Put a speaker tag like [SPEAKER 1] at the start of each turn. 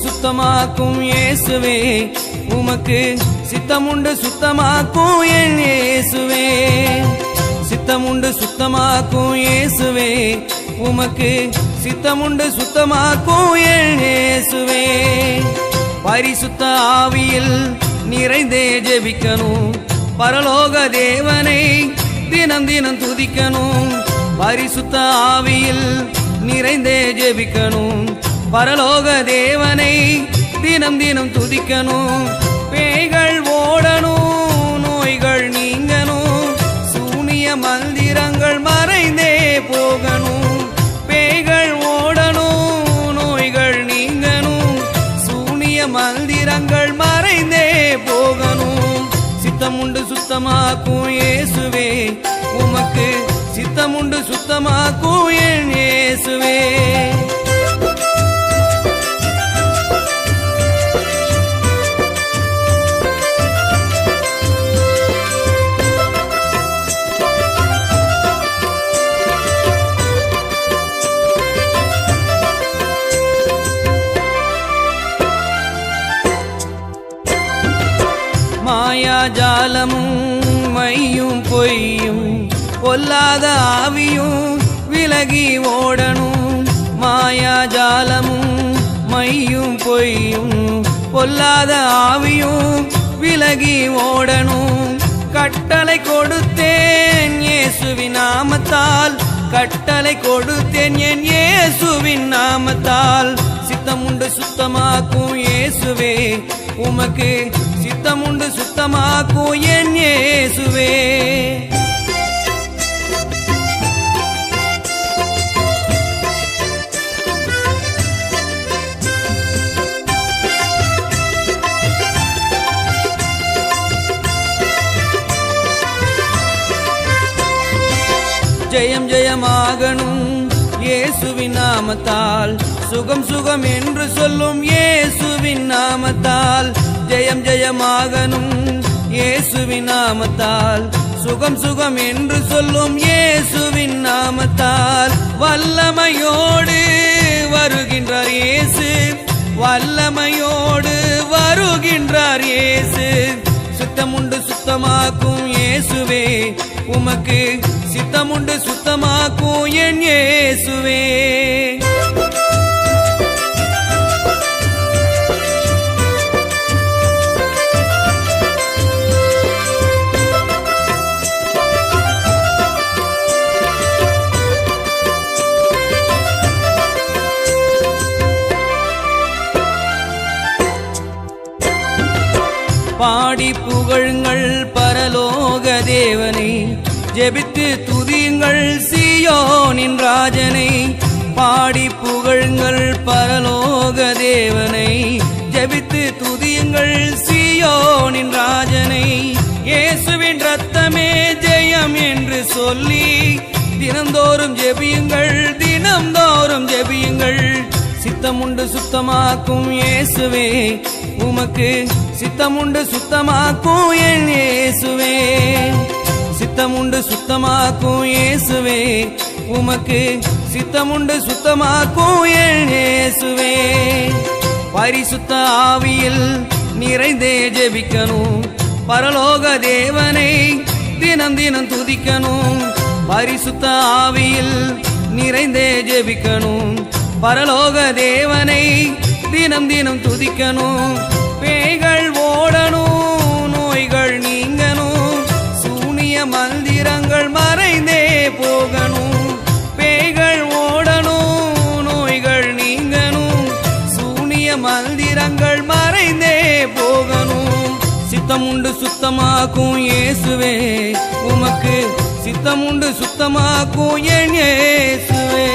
[SPEAKER 1] சுத்தமாக்கும் இயேசுவே உமக்கு சித்தமுண்டு சுத்தமாக்கும் என் இயேசுவே சித்தமுண்டு சுத்தமாக்கும் இயேசுவே உமக்கு சித்தமுண்டு சுத்தமாக்கும் என் இயேசுவே பரிசுத்த ஆவியில் நிறைந்தே ஜெபிக்கணும் பரலோக தேவனை தினம் தினம் துதிக்கணும் பரிசுத்த ஆவியில் நிறைந்தே ஜெபிக்கணும் பரலோக தேவனை தினம் தினம் துதிக்கணும் பேய்கள் ஓடணும் நோய்கள் நீங்கணும் சூனிய மந்திரங்கள் மறைந்தே போகணும் பேய்கள் ஓடணும் நோய்கள் நீங்கணும் சூனிய மந்திரங்கள் மறைந்தே போகணும் சித்தமுண்டு சுத்தமாக்கும் இயேசுவே உமக்கு சித்தமுண்டு சுத்தமாக்கும் என் இயேசுவே மாயாஜாலமும் மையும் பொய்யும் பொல்லாத ஆவியும் விலகி ஓடணும் மாயாஜாலமும் மையும் பொய்யும் பொல்லாத ஆவியும் விலகி ஓடணும் கட்டளை கொடுத்தேன் இயேசுவின் நாமத்தால் கட்டளை கொடுத்தேன் என் இயேசுவின் நாமத்தால் சித்தமுண்டு சுத்தமாக்கும் இயேசுவே உமக்கு சித்தமுண்டு சுத்தமாக்கும் என் இயேசுவே ஜெயம் ஜெயமாகணும் இயேசுவின் நாமத்தால் சுகம் சுகம் என்று சொல்லும் இயேசுவின் நாமத்தால் ஜெயம் ஜெயமாகணும் இயேசுவின் நாமத்தால் சுகம் சுகம் என்று சொல்லும் இயேசுவின் நாமத்தால் வல்லமையோடு வருகின்றார் இயேசு வல்லமையோடு வருகின்றார் இயேசு சித்தமுண்டு சுத்தமாக்கும் இயேசுவே உமக்கு சித்தமுண்டு சுத்தமாக்கும் என் இயேசுவே பாடி புகழுங்கள் பரலோக தேவனை ஜெபித்து துதியுங்கள் சீயோனின் ராஜனை பாடி புகழுங்கள் பரலோக தேவனை ஜெபித்து துதியுங்கள் சீயோனின் ராஜனை இயேசுவின் ரத்தமே ஜெயம் என்று சொல்லி தினந்தோறும் ஜெபியுங்கள் தினந்தோறும் ஜெபியுங்கள் சித்தமுண்டு சுத்தமாக்கும் இயேசுவே உமக்கு சித்தமுண்டு சுத்தமாக்கும் என் இயேசுவே சித்தமுண்டு சுத்தமாக்கும் இயேசுவே உமக்கு சித்தமுண்டு சுத்தமாக்கும் என் இயேசுவே பரிசுத்த ஆவியில் நிறைந்தே ஜெபிக்கணும் பரலோக தேவனை தினம் தினம் துதிக்கணும் பரிசுத்த ஆவியில் நிறைந்தே ஜெபிக்கணும் பரலோக தேவனை தினம் தினம் துதிக்கணும் பேய்கள் ஓடணும் நோய்கள் நீங்கணும் சூனிய மந்திரங்கள் மறைந்தே போகணும் பேய்கள் ஓடணும் நோய்கள் நீங்கணும் சூனிய மந்திரங்கள் மறைந்தே போகணும் சித்தமுண்டு சுத்தமாக்கும் இயேசுவே உமக்கு சித்தமுண்டு சுத்தமாக்கும் என் இயேசுவே